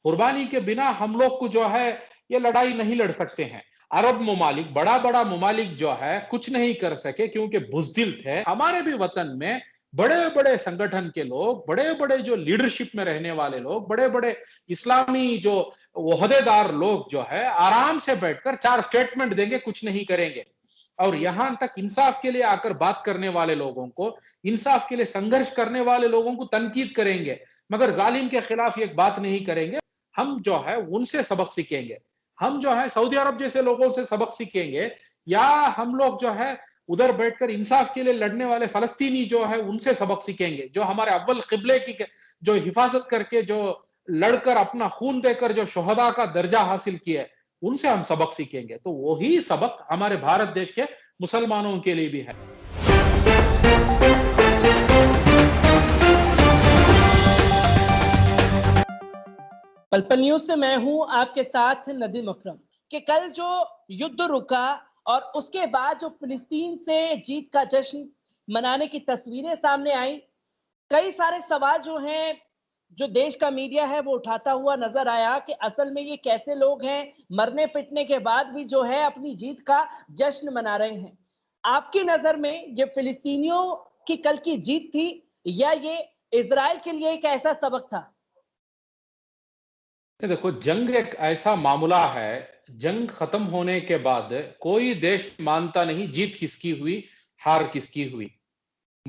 कुर्बानी के बिना हम लोग को जो है ये लड़ाई नहीं लड़ सकते हैं। अरब ममालिक, बड़ा-बड़ा ममालिक जो है कुछ नहीं कर सके क्योंकि बुज़दिल थे। हमारे भी वतन में बड़े-बड़े संगठन के लोग, बड़े-बड़े जो लीडरशिप में रहने वाले लोग, बड़े-बड़े इस्लामी जो ओहदेदार लोग जो है आराम से बैठकर 4 स्टेटमेंट देंगे, कुछ नहीं करेंगे। और यहां तक इंसाफ के लिए आकर बात करने वाले लोगों को, इंसाफ के लिए संघर्ष करने वाले लोगों को तनकीद करेंगे, मगर जालिम के खिलाफ एक बात नहीं करेंगे। हम जो है उनसे सबक सीखेंगे। हम जो है सऊदी अरब जैसे लोगों से सबक सीखेंगे, या हम लोग जो है उधर बैठकर इंसाफ के लिए लड़ने वाले फलस्तीनी जो है उनसे सबक सीखेंगे, जो हमारे अव्वल किबले की जो हिफाजत करके, जो लड़कर अपना खून देकर जो शोहदा का दर्जा हासिल किया है, उनसे हम सबक सीखेंगे। तो वही सबक हमारे भारत देश के मुसलमानों के लिए भी है। पल-पल न्यूज से मैं हूं आपके साथ नदीम अकरम। कि कल जो युद्ध रुका और उसके बाद जो फिलिस्तीन से जीत का जश्न मनाने की तस्वीरें सामने आई, कई सारे सवाल जो हैं, जो देश का मीडिया है वो उठाता हुआ नजर आया कि असल में ये कैसे लोग हैं, मरने पिटने के बाद भी जो है अपनी जीत का जश्न मना रहे हैं। आपकी नजर में ये फिलिस्तीनियों की कल की जीत थी या ये इजराइल के लिए एक ऐसा सबक था? देखो, जंग एक ऐसा मामला है, जंग खत्म होने के बाद कोई देश मानता नहीं जीत किसकी हुई, हार किसकी हुई।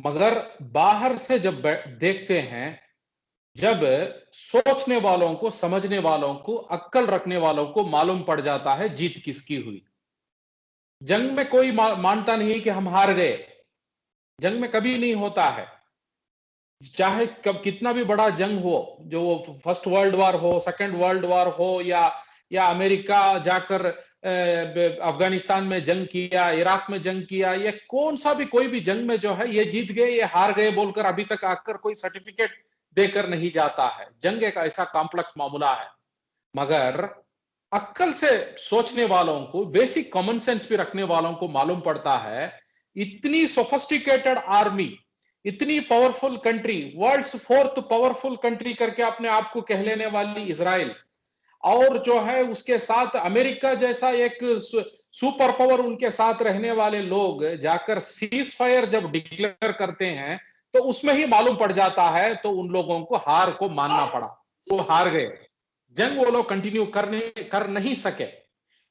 मगर बाहर से जब देखते हैं, जब सोचने वालों को, समझने वालों को, अक्ल रखने वालों को मालूम पड़ जाता है जीत किसकी हुई। जंग में कोई मानता नहीं कि हम हार गए। जंग में कभी नहीं होता है, चाहे कब कितना भी बड़ा जंग हो, जो वो फर्स्ट वर्ल्ड वॉर हो, सेकंड वर्ल्ड वॉर हो, या अमेरिका जाकर अफगानिस्तान में जंग किया, इराक में जंग किया, या कौन सा भी कोई भी जंग में जो है ये जीत गए, ये हार गए बोलकर अभी तक आकर कोई सर्टिफिकेट देकर नहीं जाता है। जंग एक ऐसा कॉम्प्लेक्स मामला है। मगर अक्ल से सोचने वालों को, बेसिक कॉमन सेंस भी रखने वालों को मालूम पड़ता है, इतनी सोफिस्टिकेटेड आर्मी, इतनी powerful country, world's 4th powerful country करके अपने आप को कह लेने वाली इजराइल, और जो है उसके साथ अमेरिका जैसा एक सुपर पावर, उनके साथ रहने वाले लोग जाकर सीज फायर जब डिक्लेयर करते हैं, तो उसमें ही मालूम पड़ जाता है। तो उन लोगों को हार को मानना पड़ा, वो हार गए। जंग वो लोग कंटिन्यू कर नहीं सके।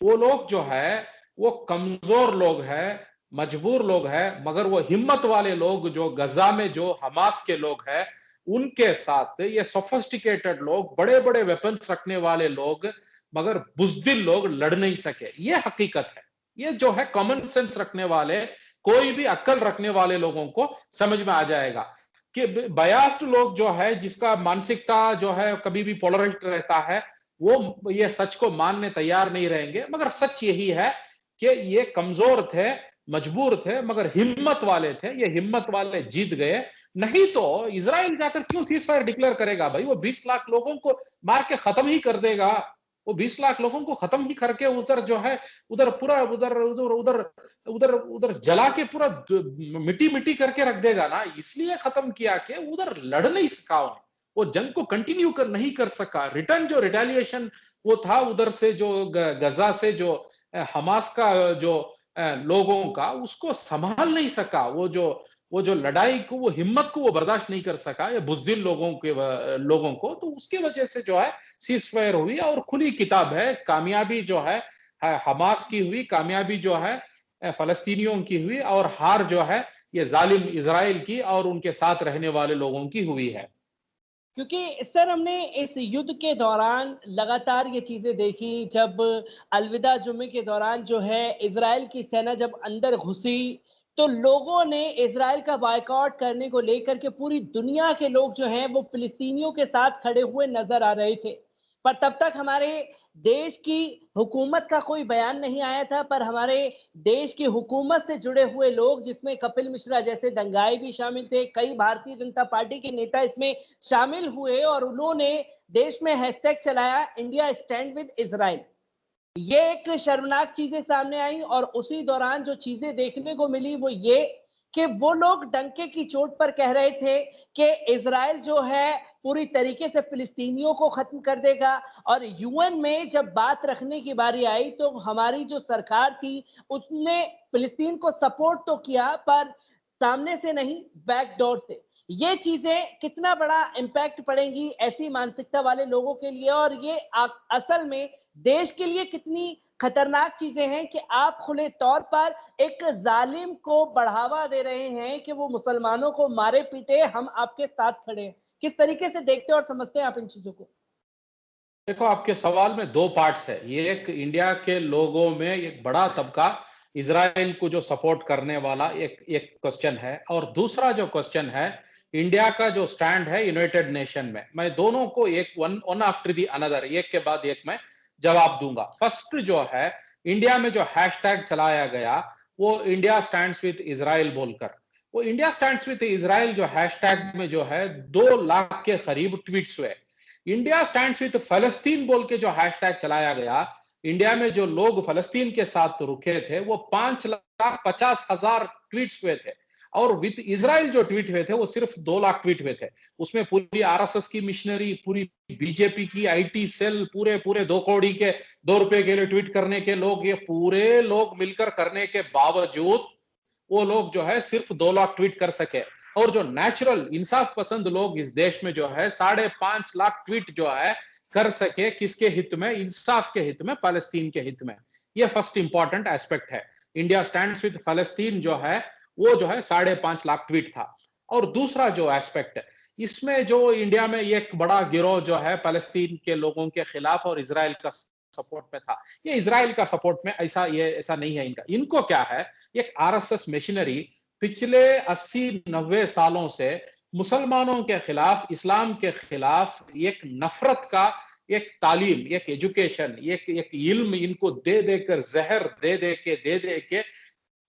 वो लोग जो है वो कमजोर लोग हैं, मजबूर लोग हैं, मगर वो हिम्मत वाले लोग जो गजा में जो हमास के लोग हैं, उनके साथ ये सोफिस्टिकेटेड लोग, बड़े-बड़े वेपन्स रखने वाले लोग, मगर बुज़दिल लोग लड़ नहीं सके। ये हकीकत है। ये जो है कॉमन सेंस रखने वाले, कोई भी अक्ल रखने वाले लोगों को समझ में आ जाएगा कि बायस्ड लोग जो है, जिसका मानसिकता जो है कभी भी पोलराइज्ड रहता है, वो ये सच को मानने तैयार नहीं रहेंगे। मगर सच यही है कि ये कमजोर थे, मजबूर थे, मगर हिम्मत वाले थे। ये हिम्मत वाले जीत गए। नहीं तो इजराइल जाकर क्यों सीज फायर डिक्लेयर करेगा भाई? वो 20 लाख लोगों को मार के खत्म ही कर देगा। वो 20 लाख लोगों को खत्म ही करके उधर जो है, उधर पूरा उधर उधर उधर उधर उधर जला के पूरा मिट्टी मिट्टी करके रख देगा ना। इसलिए खत्म किया कि उधर लड़ नहीं सका उन्हें, वो जंग को कंटिन्यू नहीं कर सका। रिटर्न जो रिटेलिएशन वो था उधर से, जो गजा से जो हमास का जो लोगों का, उसको संभाल नहीं सका। वो जो लड़ाई को, वो हिम्मत को वो बर्दाश्त नहीं कर सका, ये बुज़दिल लोगों को। तो उसकी वजह से जो है सीज फायर हुई, और खुली किताब है, कामयाबी जो है हमास की हुई, कामयाबी जो है फलस्तीनियों की हुई, और हार जो है ये जालिम इजराइल की और उनके साथ रहने वाले लोगों की हुई है। क्योंकि सर हमने इस युद्ध के दौरान लगातार ये चीज़ें देखी, जब अलविदा जुम्मे के दौरान जो है इजराइल की सेना जब अंदर घुसी, तो लोगों ने इजराइल का बायकॉट करने को लेकर के पूरी दुनिया के लोग जो हैं वो फिलिस्तीनियों के साथ खड़े हुए नजर आ रहे थे। पर तब तक हमारे देश की हुकूमत का कोई बयान नहीं आया था, पर हमारे देश की हुकूमत से जुड़े हुए लोग, जिसमें कपिल मिश्रा जैसे दंगाई भी शामिल थे, कई भारतीय जनता पार्टी के नेता इसमें शामिल हुए और उन्होंने देश में हैशटैग चलाया इंडिया स्टैंड विद इजराइल। ये एक शर्मनाक चीजें सामने आई और उसी दौरान जो चीजें देखने को मिली वो ये कि वो लोग डंके की चोट पर कह रहे थे कि इजराइल जो है पूरी तरीके से फिलिस्तीनियों को खत्म कर देगा, और यूएन में जब बात रखने की बारी आई तो हमारी जो सरकार थी उसने फिलिस्तीन को सपोर्ट तो किया, पर सामने से नहीं, बैकडोर से। ये चीजें कितना बड़ा इम्पैक्ट पड़ेंगी ऐसी मानसिकता वाले लोगों के लिए, और ये असल में देश के लिए कितनी खतरनाक चीजें हैं कि आप खुले तौर पर एक जालिम को बढ़ावा दे रहे हैं कि वो मुसलमानों को मारे पीटे, हम आपके साथ खड़े हैं। किस तरीके से देखते हैं और समझते हैं आप इन चीजों को? देखो, आपके सवाल में दो पार्ट्स है। ये एक इंडिया के लोगों में एक बड़ा तबका इजराइल को जो सपोर्ट करने वाला एक एक क्वेश्चन है, और दूसरा जो क्वेश्चन है इंडिया का जो स्टैंड है यूनाइटेड नेशन में। मैं दोनों को एक वन आफ्टर दी अनदर, एक के बाद एक मैं जवाब दूंगा। फर्स्ट जो है, इंडिया में जो हैशटैग चलाया गया वो इंडिया स्टैंड्स विद इजराइल बोलकर, वो इंडिया स्टैंड्स विद इजराइल जो हैशटैग में जो है 2 लाख के करीब ट्वीट्स हुए। इंडिया स्टैंड्स विद फलस्तीन बोल के जो हैशटैग चलाया गया, इंडिया में जो लोग फलस्तीन के साथ रुके थे वो 5,50,000 ट्वीट्स हुए थे, और विद इजराइल जो ट्वीट हुए थे वो सिर्फ 2 लाख ट्वीट हुए थे। उसमें पूरी आरएसएस की मिशनरी, पूरी बीजेपी की आईटी सेल, पूरे पूरे 2 कौड़ी के 2 रुपए के लिए ट्वीट करने के लोग, ये पूरे लोग मिलकर करने के बावजूद वो लोग जो है सिर्फ 2 लाख ट्वीट कर सके। और जो नेचुरल इंसाफ पसंद लोग इस देश में जो है 5.5 लाख ट्वीट जो है कर सके, किसके हित में? इंसाफ के हित में, फलस्तीन के हित में। ये फर्स्ट इंपॉर्टेंट एस्पेक्ट है। इंडिया स्टैंड्स विद फलस्तीन जो है वो जो है 5.5 लाख ट्वीट था। और दूसरा जो एस्पेक्ट है, इसमें जो इंडिया में एक बड़ा गिरोह जो है फलस्तीन के लोगों के खिलाफ और इसराइल का सपोर्ट में था, ये इसराइल का सपोर्ट में ऐसा नहीं है। इनको क्या है, एक आरएसएस मशीनरी पिछले 80-90 सालों से मुसलमानों के खिलाफ, इस्लाम के खिलाफ एक नफरत का एक तालीम, एक एजुकेशन, एक इल्म इनको दे देकर, जहर दे दे के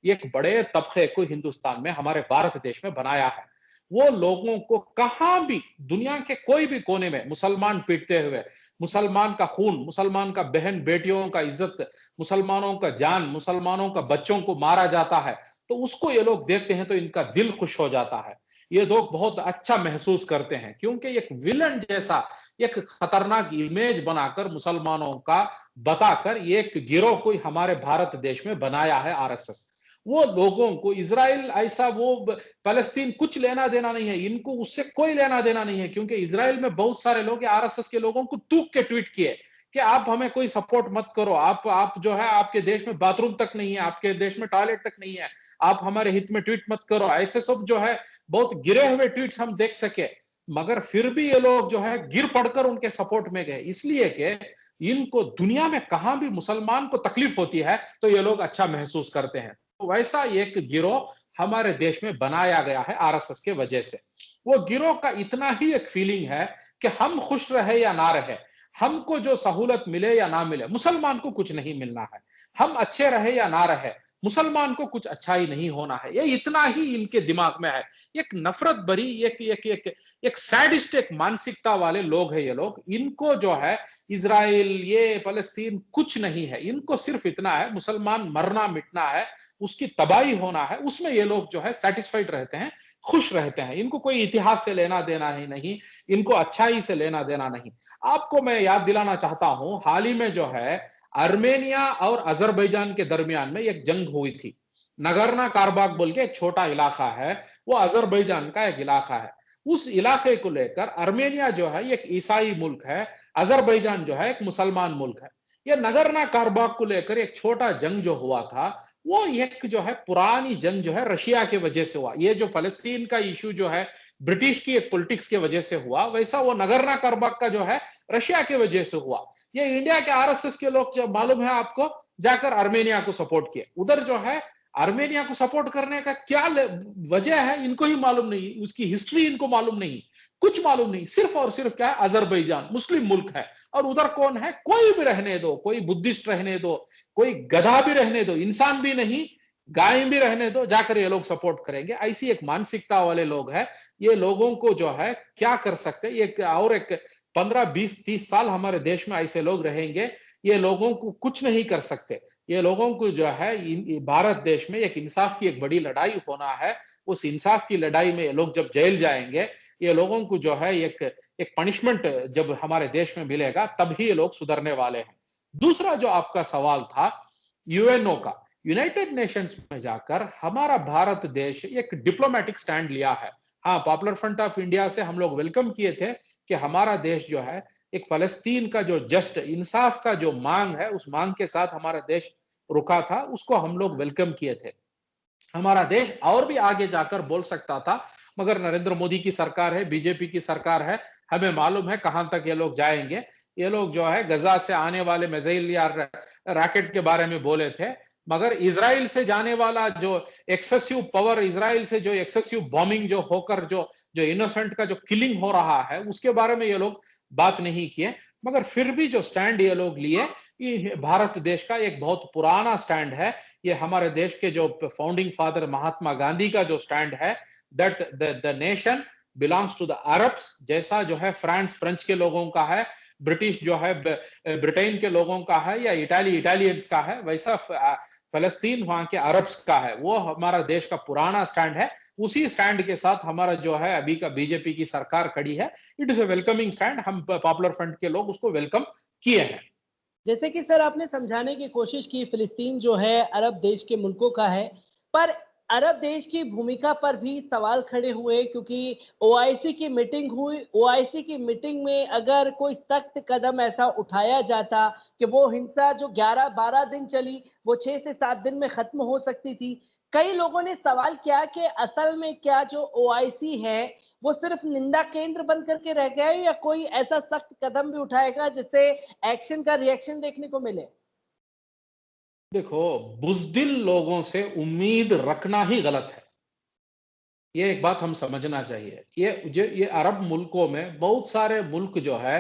एक बड़े तबके को हिंदुस्तान में, हमारे भारत देश में बनाया है। वो लोगों को कहां भी दुनिया के कोई भी कोने में मुसलमान पीटते हुए, मुसलमान का खून, मुसलमान का बहन बेटियों का इज्जत, मुसलमानों का जान, मुसलमानों का बच्चों को मारा जाता है, तो उसको ये लोग देखते हैं तो इनका दिल खुश हो जाता है। ये लोग बहुत अच्छा महसूस करते हैं, क्योंकि एक विलन जैसा एक खतरनाक इमेज बनाकर मुसलमानों का बताकर एक गिरोह कोई हमारे भारत देश में बनाया है आरएसएस। वो लोगों को इजराइल ऐसा, वो फलस्तीन कुछ लेना देना नहीं है इनको, उससे कोई लेना देना नहीं है। क्योंकि इजराइल में बहुत सारे लोग आरएसएस के लोगों को तूक के ट्वीट किए कि आप हमें कोई सपोर्ट मत करो, आप जो है, आपके देश में बाथरूम तक नहीं है, आपके देश में टॉयलेट तक नहीं है, आप हमारे हित में ट्वीट मत करो। ऐसे सब जो है बहुत गिरे हुए ट्वीट्स हम देख सके, मगर फिर भी ये लोग जो है गिर पड़कर उनके सपोर्ट में गए, इसलिए कि इनको दुनिया में कहां भी मुसलमान को तकलीफ होती है तो ये लोग अच्छा महसूस करते हैं। तो वैसा एक गिरोह हमारे देश में बनाया गया है आरएसएस के वजह से। वो गिरोह का इतना ही एक फीलिंग है कि हम खुश रहे या ना रहे, हमको जो सहूलत मिले या ना मिले, मुसलमान को कुछ नहीं मिलना है। हम अच्छे रहे या ना रहे, मुसलमान को कुछ अच्छा ही नहीं होना है। ये इतना ही इनके दिमाग में है। एक नफरत भरी, एक सैडिस्ट, एक मानसिकता वाले लोग हैं ये लोग। इनको जो है इजराइल, ये फलस्तीन कुछ नहीं है, इनको सिर्फ इतना है मुसलमान मरना मिटना है, उसकी तबाही होना है, उसमें ये लोग जो है सेटिस्फाइड रहते हैं, खुश रहते हैं। इनको कोई इतिहास से लेना देना ही नहीं, इनको अच्छाई से लेना देना नहीं। आपको मैं याद दिलाना चाहता हूं, हाल ही में जो है आर्मेनिया और अजरबैजान के दरमियान में एक जंग हुई थी। नगरना कारबाग बोल के एक छोटा इलाका है, वो अजरबैजान का एक इलाका है। उस इलाके को लेकर आर्मेनिया जो है एक ईसाई मुल्क है, अजरबैजान जो है एक मुसलमान मुल्क है। ये नगरना कारबाग को लेकर एक छोटा जंग जो हुआ था, वो एक जो है पुरानी जंग जो है रशिया के वजह से हुआ। ये जो फलस्तीन का इशू जो है ब्रिटिश की एक पॉलिटिक्स के वजह से हुआ, वैसा वो नगरना कारबाग का जो है रशिया के वजह से हुआ। ये इंडिया के आरएसएस के लोग, जब मालूम है आपको, जाकर आर्मेनिया को सपोर्ट किए। उधर जो है आर्मेनिया को सपोर्ट करने का क्या वजह है इनको ही मालूम नहीं, उसकी हिस्ट्री इनको मालूम नहीं, कुछ मालूम नहीं। सिर्फ और सिर्फ क्या है, अजरबैजान मुस्लिम मुल्क है, और उधर कौन है? कोई भी रहने दो, कोई बुद्धिस्ट रहने दो, कोई गधा भी रहने दो, इंसान भी नहीं, गाय भी रहने दो, जाकर ये लोग सपोर्ट करेंगे। ऐसी एक मानसिकता वाले लोग हैं। ये लोगों को जो है क्या कर सकते हैं, एक 15, 20, 30 साल हमारे देश में ऐसे लोग रहेंगे। ये लोगों को कुछ नहीं कर सकते। ये लोगों को जो है भारत देश में एक इंसाफ की एक बड़ी लड़ाई होना है। उस इंसाफ की लड़ाई में ये लोग जब जेल जाएंगे, ये लोगों को जो है एक पनिशमेंट जब हमारे देश में मिलेगा, तभी ये लोग सुधरने वाले हैं। दूसरा जो आपका सवाल था यूएनओ का, यूनाइटेड नेशंस में जाकर हमारा भारत देश एक डिप्लोमेटिक स्टैंड लिया है। हाँ, पॉपुलर फ्रंट ऑफ इंडिया से हम लोग वेलकम किए थे कि हमारा देश जो है एक फलस्तीन का जो जस्ट इंसाफ का जो मांग है, उस मांग के साथ हमारा देश रुका था, उसको हम लोग वेलकम किए थे। हमारा देश और भी आगे जाकर बोल सकता था, मगर नरेंद्र मोदी की सरकार है, बीजेपी की सरकार है, हमें मालूम है कहां तक ये लोग जाएंगे। ये लोग जो है गजा से आने वाले मिसाइल या रॉकेट के बारे में बोले थे, मगर इजराइल से जाने वाला जो एक्सेसिव पावर, इजराइल से जो एक्सेसिव बॉम्बिंग जो होकर जो जो इनोसेंट का जो किलिंग हो रहा है, उसके बारे में ये लोग बात नहीं किए। मगर फिर भी जो स्टैंड ये लोग लिए, ये भारत देश का एक बहुत पुराना स्टैंड है। ये हमारे देश के जो फाउंडिंग फादर महात्मा गांधी का जो स्टैंड है, that the nation belongs to the Arabs, जैसा जो है फ्रांस फ्रेंच के लोगों का है, ब्रिटिश जो है ब्रिटेन के लोगों का है, या इटालियंस का है, वैसा फलस्तीन वहां के अरब्स का है। वो हमारा देश का पुराना स्टैंड है। उसी स्टैंड के साथ हमारा जो है अभी का बीजेपी की सरकार खड़ी है। It is a welcoming stand. हम पॉपुलर फ्रंट के लोग उसको वेलकम किए हैं। जैसे कि सर आपने समझाने की कोशिश की फिलिस्तीन जो है अरब देश के मुल्कों का है, पर अरब देश की भूमिका पर भी सवाल खड़े हुए, क्योंकि ओआईसी की मीटिंग हुई। ओआईसी की मीटिंग में अगर कोई सख्त कदम ऐसा उठाया जाता कि वो हिंसा जो 11-12 दिन चली वो 6 से 7 दिन में खत्म हो सकती थी। कई लोगों ने सवाल किया कि असल में क्या जो ओआईसी है वो सिर्फ निंदा केंद्र बन करके रह गया है, या कोई ऐसा सख्त कदम भी उठाएगा जिससे एक्शन का रिएक्शन देखने को मिले? देखो, बुजदिल लोगों से उम्मीद रखना ही गलत है। ये एक बात हम समझना चाहिए। ये अरब मुल्कों में बहुत सारे मुल्क जो है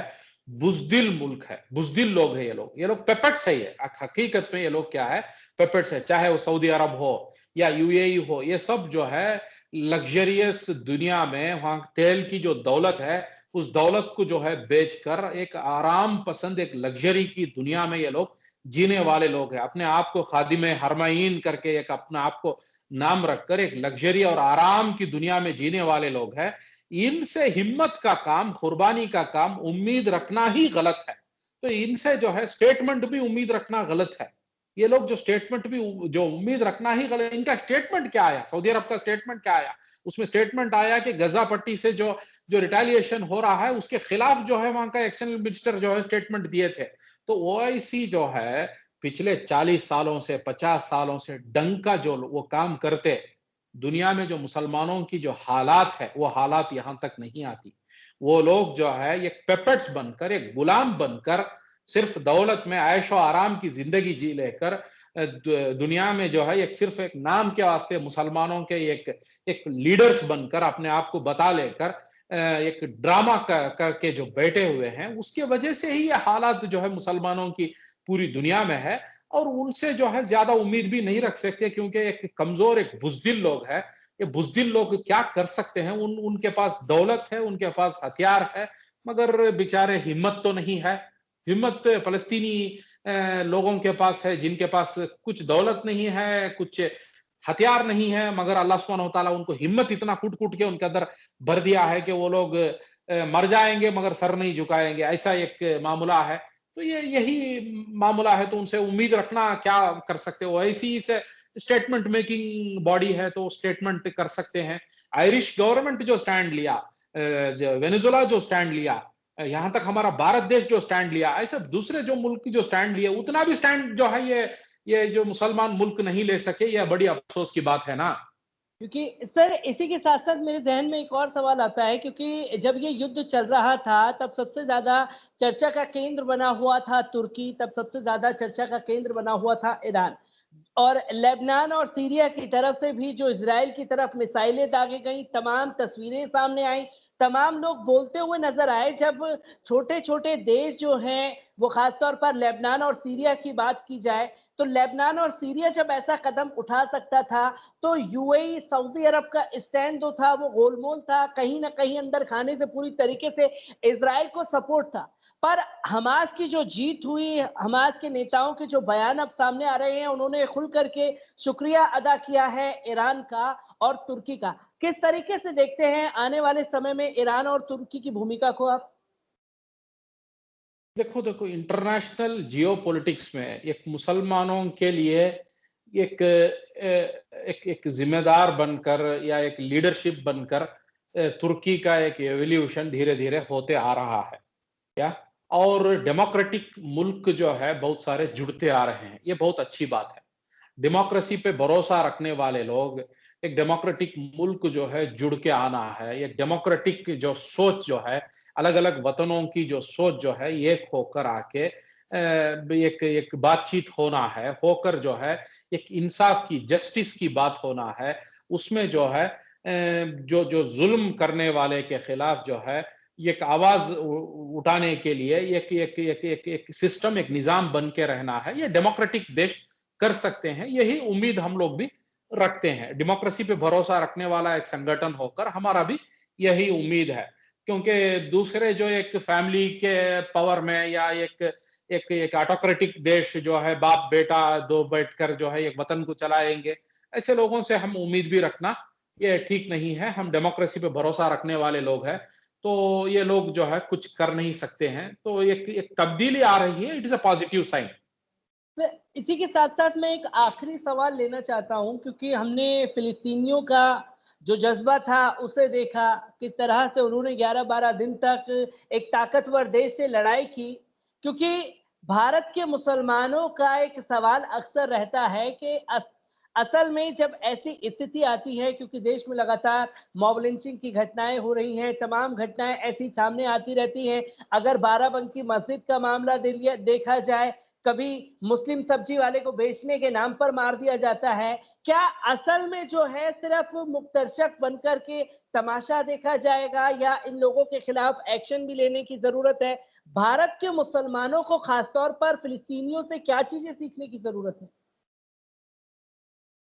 बुजदिल मुल्क है, बुजदिल लोग है। ये लोग पेपेट्स है। ये हकीकत में ये लोग क्या है, पेपेट्स है। चाहे वो सऊदी अरब हो या यूएई हो, ये सब जो है लग्जरियस दुनिया में वहां तेल की जो दौलत है, उस दौलत को जो है बेचकर एक आराम पसंद एक लग्जरी की दुनिया में ये लोग जीने वाले लोग हैं। अपने आप को खादिम हरमाइन करके एक अपने आप को नाम रखकर एक लग्जरी और आराम की दुनिया में जीने वाले लोग हैं। इनसे हिम्मत का काम, कुर्बानी का काम उम्मीद रखना ही गलत है। तो इनसे जो है स्टेटमेंट भी उम्मीद रखना गलत है। ये लोग जो स्टेटमेंट भी जो उम्मीद रखना ही गलत। इनका स्टेटमेंट क्या आया, सऊदी अरब का स्टेटमेंट क्या आया? उसमें स्टेटमेंट आया कि गजा पट्टी से जो जो रिटेलिएशन हो रहा है उसके खिलाफ जो है वहां का एक्सटर्नल मिनिस्टर जो है स्टेटमेंट दिए थे। तो ओआईसी जो है पिछले 40 सालों से 50 सालों से डंका जो वो काम करते, दुनिया में जो मुसलमानों की जो हालात है वो हालात यहां तक नहीं आती। वो लोग जो है एक पेपेट्स बनकर, एक गुलाम बनकर, सिर्फ दौलत में ऐशो आराम की जिंदगी जी लेकर दुनिया में जो है एक सिर्फ एक नाम के वास्ते मुसलमानों के एक लीडर्स बनकर अपने आप को बता लेकर एक ड्रामा करके जो बैठे हुए हैं, उसके वजह से ही ये हालात जो है मुसलमानों की पूरी दुनिया में है। और उनसे जो है ज्यादा उम्मीद भी नहीं रख सकते, क्योंकि एक कमजोर, एक बुजदिल लोग है। ये बुजदिल लोग क्या कर सकते हैं? उनके पास दौलत है, उनके पास हथियार है, मगर बेचारे हिम्मत तो नहीं है। हिम्मत फलस्तीनी लोगों के पास है, जिनके पास कुछ दौलत नहीं है, कुछ हथियार नहीं है, मगर अल्लाह सुब्हानहू तआला उनको हिम्मत इतना कूट कूट के उनके अंदर भर दिया है कि वो लोग मर जाएंगे मगर सर नहीं झुकाएंगे। ऐसा एक मामला है। तो ये यही मामला है। तो उनसे उम्मीद रखना क्या कर सकते हो? ऐसी से स्टेटमेंट मेकिंग बॉडी है तो स्टेटमेंट कर सकते हैं। आयरिश गवर्नमेंट जो स्टैंड लिया, वेनेजुला जो स्टैंड लिया, यहां तक हमारा भारत देश जो स्टैंड लिया, ऐसे दूसरे जो मुल्क जो स्टैंड लिए, उतना भी स्टैंड जो है ये जो मुसलमान मुल्क नहीं ले सके, यह बड़ी अफसोस की बात है ना। क्योंकि सर इसी के साथ साथ मेरे ज़हन में एक और सवाल आता है, क्योंकि जब ये युद्ध चल रहा था तब सबसे ज़्यादा चर्चा का केंद्र बना हुआ था तुर्की, तब सबसे ज़्यादा चर्चा का केंद्र बना हुआ था ईरान, और लेबनान और सीरिया की तरफ से भी जो इजराइल की तरफ मिसाइलें दागी गई, तमाम तस्वीरें सामने आई। तमाम लोग बोलते हुए नजर आए जब छोटे-छोटे देश जो हैं, वो खासतौर पर लेबनान और सीरिया की बात की जाए, तो लेबनान और सीरिया जब ऐसा कदम उठा सकता था, तो यूएई, सऊदी अरब का स्टैंड जो था वो गोलमोल था, कहीं न कहीं अंदर खाने से पूरी तरीके से इज़राइल को सपोर्ट था। पर हमास की जो जीत हुई, हमास के नेताओं के जो बयान अब सामने आ रहे हैं, उन्होंने खुल करके शुक्रिया अदा किया है ईरान का और तुर्की का। किस तरीके से देखते हैं आने वाले समय में ईरान और तुर्की की भूमिका को आप? देखो देखो इंटरनेशनल जियोपॉलिटिक्स में एक मुसलमानों के लिए एक एक जिम्मेदार बनकर या एक लीडरशिप बनकर तुर्की का एक एवोल्यूशन धीरे धीरे होते आ रहा है क्या। और डेमोक्रेटिक मुल्क जो है बहुत सारे जुड़ते आ रहे हैं, ये बहुत अच्छी बात है। डेमोक्रेसी पे भरोसा रखने वाले लोग, एक डेमोक्रेटिक मुल्क जो है जुड़ के आना है, एक डेमोक्रेटिक जो सोच जो है, अलग अलग वतनों की जो सोच जो है एक होकर आके एक एक बातचीत होना है, होकर जो है एक इंसाफ की, जस्टिस की बात होना है। उसमें जो है जो जो जुल्म करने वाले के खिलाफ जो है एक आवाज उठाने के लिए एक एक एक एक एक सिस्टम, एक निजाम बन के रहना है। ये डेमोक्रेटिक देश कर सकते हैं, यही उम्मीद हम लोग भी रखते हैं। डेमोक्रेसी पे भरोसा रखने वाला एक संगठन होकर हमारा भी यही उम्मीद है। क्योंकि दूसरे जो एक फैमिली के पावर में या एक एक एक ऑटोक्रेटिक देश जो है, बाप बेटा दो बैठकर जो है एक वतन को चलाएंगे, ऐसे लोगों से हम उम्मीद भी रखना ये ठीक नहीं है। हम डेमोक्रेसी पे भरोसा रखने वाले लोग हैं, तो ये लोग जो है कुछ कर नहीं सकते हैं। तो एक एक तब्दीली आ रही है, it is a positive sign. तो इसी के साथ-साथ मैं एक आखिरी सवाल लेना चाहता हूँ क्योंकि हमने फ़िलिस्तीनियों का जो जज़्बा था उसे देखा, किस तरह से उन्होंने 11-12 दिन तक एक ताकतवर देश से लड़ाई की। क्योंकि भारत के मुसलमानों का एक सवाल अक्सर रहता है कि असल में जब ऐसी स्थिति आती है क्योंकि देश में लगातार मॉब लिंचिंग की घटनाएँ हो रही हैं, तमाम घटनाएँ ऐसी सामने आती रहती हैं। अगर बाराबंकी मस्जिद का मामला देखा जाए, कभी मुस्लिम सब्जी वाले को बेचने के नाम पर मार दिया जाता है। क्या असल में जो है सिर्फ मुक्तदर्शक बनकर के तमाशा देखा जाएगा या इन लोगों के खिलाफ एक्शन भी लेने की ज़रूरत है? भारत के मुसलमानों को खासतौर पर फ़िलिस्तीनियों से क्या चीज़ें सीखने की ज़रूरत है?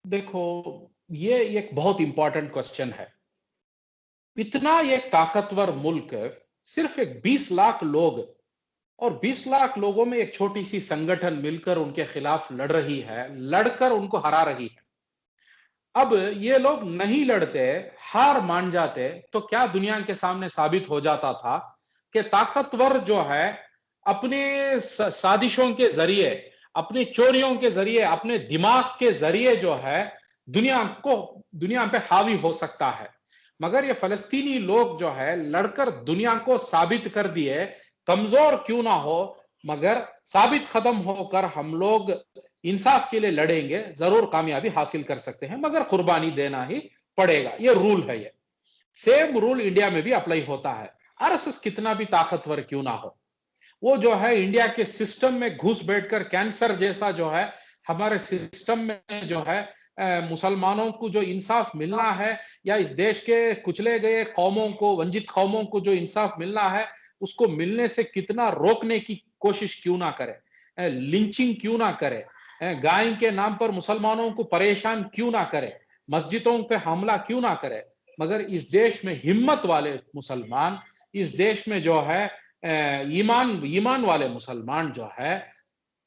देखो, ये एक बहुत इंपॉर्टेंट क्वेश्चन है। इतना एक ताकतवर मुल्क, सिर्फ एक 20 लाख लोग, और 20 लाख लोगों में एक छोटी सी संगठन मिलकर उनके खिलाफ लड़ रही है, लड़कर उनको हरा रही है। अब ये लोग नहीं लड़ते, हार मान जाते, तो क्या दुनिया के सामने साबित हो जाता था कि ताकतवर जो है अपने साजिशों के जरिए, अपनी चोरियों के जरिए, अपने दिमाग के जरिए जो है दुनिया पे हावी हो सकता है। मगर ये फलस्तीनी लोग जो है लड़कर दुनिया को साबित कर दिए, कमजोर क्यों ना हो, मगर साबित खत्म होकर हम लोग इंसाफ के लिए लड़ेंगे, जरूर कामयाबी हासिल कर सकते हैं, मगर कुर्बानी देना ही पड़ेगा। ये रूल है। ये सेम रूल इंडिया में भी अप्लाई होता है। आरएसएस कितना भी ताकतवर क्यों ना हो, वो जो है इंडिया के सिस्टम में घुस बैठकर कैंसर जैसा जो है हमारे सिस्टम में जो है मुसलमानों को जो इंसाफ मिलना है, या इस देश के कुचले गए कौमों को, वंचित कौमों को जो इंसाफ मिलना है, उसको मिलने से कितना रोकने की कोशिश क्यों ना करे, लिंचिंग क्यों ना करे, गाय के नाम पर मुसलमानों को परेशान क्यों ना करे, मस्जिदों पे हमला क्यों ना करे, मगर इस देश में हिम्मत वाले मुसलमान, इस देश में जो है ईमान ईमान वाले मुसलमान जो है,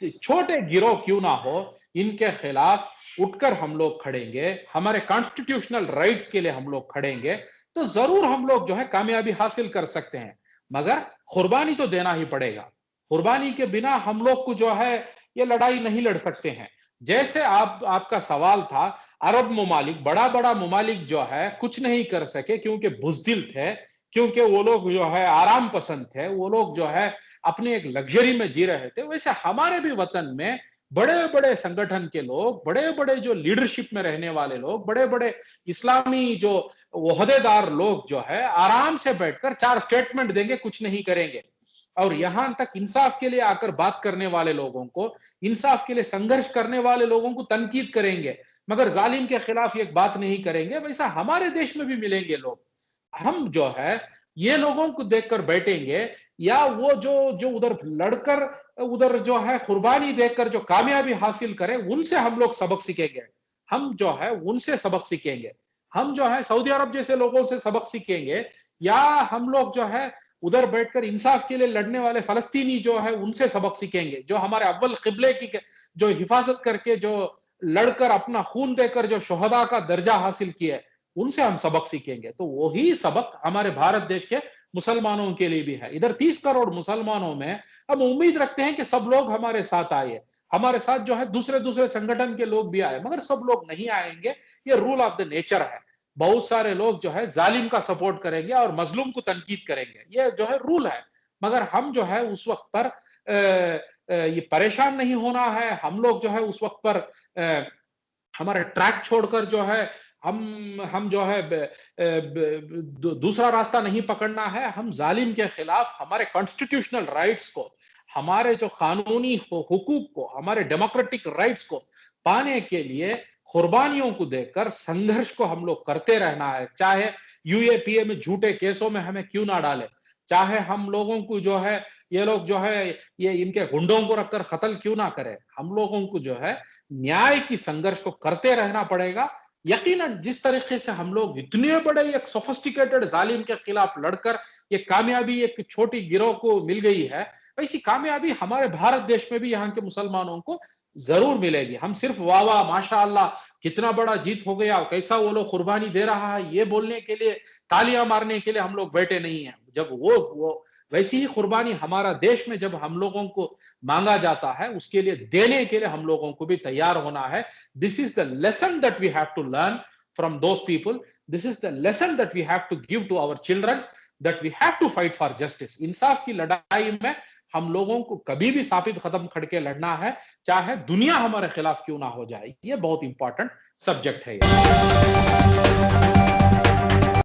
छोटे गिरोह क्यों ना हो, इनके खिलाफ उठकर हम लोग खड़ेंगे, हमारे कॉन्स्टिट्यूशनल राइट्स के लिए हम लोग खड़ेंगे, तो जरूर हम लोग जो है कामयाबी हासिल कर सकते हैं। मगर कुर्बानी तो देना ही पड़ेगा। कुर्बानी के बिना हम लोग को जो है ये लड़ाई नहीं लड़ सकते हैं। जैसे आपका सवाल था, अरब ममालिक, बड़ा बड़ा ममालिक जो है कुछ नहीं कर सके क्योंकि बुजदिल थे, क्योंकि वो लोग जो है आराम पसंद थे, वो लोग जो है अपने एक लग्जरी में जी रहे थे। वैसे हमारे भी वतन में बड़े बड़े संगठन के लोग, बड़े बड़े जो लीडरशिप में रहने वाले लोग, बड़े बड़े इस्लामी जो ओहदेदार लोग जो है आराम से बैठकर 4 स्टेटमेंट देंगे, कुछ नहीं करेंगे। और यहां तक इंसाफ के लिए आकर बात करने वाले लोगों को, इंसाफ के लिए संघर्ष करने वाले लोगों को तनकीद करेंगे, मगर जालिम के खिलाफ एक बात नहीं करेंगे। वैसा हमारे देश में भी मिलेंगे लोग। हम जो है ये लोगों को देखकर बैठेंगे, या वो जो जो उधर लड़कर उधर जो है कुर्बानी देकर जो कामयाबी हासिल करें, उनसे हम लोग सबक सीखेंगे। हम जो है उनसे सबक सीखेंगे। हम जो है सऊदी अरब जैसे लोगों से सबक सीखेंगे, या हम लोग जो है उधर बैठकर इंसाफ के लिए लड़ने वाले फलस्तीनी जो है उनसे सबक सीखेंगे, जो हमारे अव्वल किबले की जो हिफाजत करके जो लड़कर अपना खून देकर जो शोहदा का दर्जा हासिल किया है, उनसे हम सबक सीखेंगे। तो वही सबक हमारे भारत देश के मुसलमानों के लिए भी है। इधर 30 करोड़ मुसलमानों में हम उम्मीद रखते हैं कि सब लोग हमारे साथ आए, हमारे साथ जो है दूसरे दूसरे संगठन के लोग भी आए, मगर सब लोग नहीं आएंगे। ये रूल ऑफ द नेचर है। बहुत सारे लोग जो है जालिम का सपोर्ट करेंगे और मजलूम को तनकीद करेंगे, ये जो है रूल है। मगर हम जो है उस वक्त पर ये परेशान नहीं होना है। हम लोग जो है उस वक्त पर हमारे ट्रैक छोड़कर जो है हम जो है दूसरा रास्ता नहीं पकड़ना है। हम जालिम के खिलाफ हमारे कॉन्स्टिट्यूशनल राइट्स को, हमारे जो कानूनी हुकूक को, हमारे डेमोक्रेटिक राइट्स को पाने के लिए कुर्बानियों को देकर संघर्ष को हम लोग करते रहना है। चाहे यूएपीए में झूठे केसों में हमें क्यों ना डाले, चाहे हम लोगों को जो है ये लोग जो है ये इनके गुंडों को रखकर कत्ल क्यों ना करें, हम लोगों को जो है न्याय की संघर्ष को करते रहना पड़ेगा। यकीनन जिस तरीके से हम लोग इतने बड़े एक सोफिस्टिकेटेड जालिम के खिलाफ लड़कर ये कामयाबी एक छोटी गिरोह को मिल गई है, वैसी कामयाबी हमारे भारत देश में भी यहाँ के मुसलमानों को जरूर मिलेगी। हम सिर्फ वाह वाह माशाअल्लाह कितना बड़ा जीत हो गया, कैसा वो लोग कुर्बानी दे रहा है, ये बोलने के लिए, तालियां मारने के लिए हम लोग बैठे नहीं हैं। जब वो वैसी ही कुर्बानी हमारा देश में जब हम लोगों को मांगा जाता है, उसके लिए देने के लिए हम लोगों को भी तैयार होना है। This is the lesson that we have to learn from those people. This is the lesson that we have to give to our children, that we have to fight for justice. इंसाफ की लड़ाई में हम लोगों को कभी भी साबित कदम खड़ के लड़ना है, चाहे दुनिया हमारे खिलाफ क्यों ना हो जाए। ये बहुत इंपॉर्टेंट सब्जेक्ट है।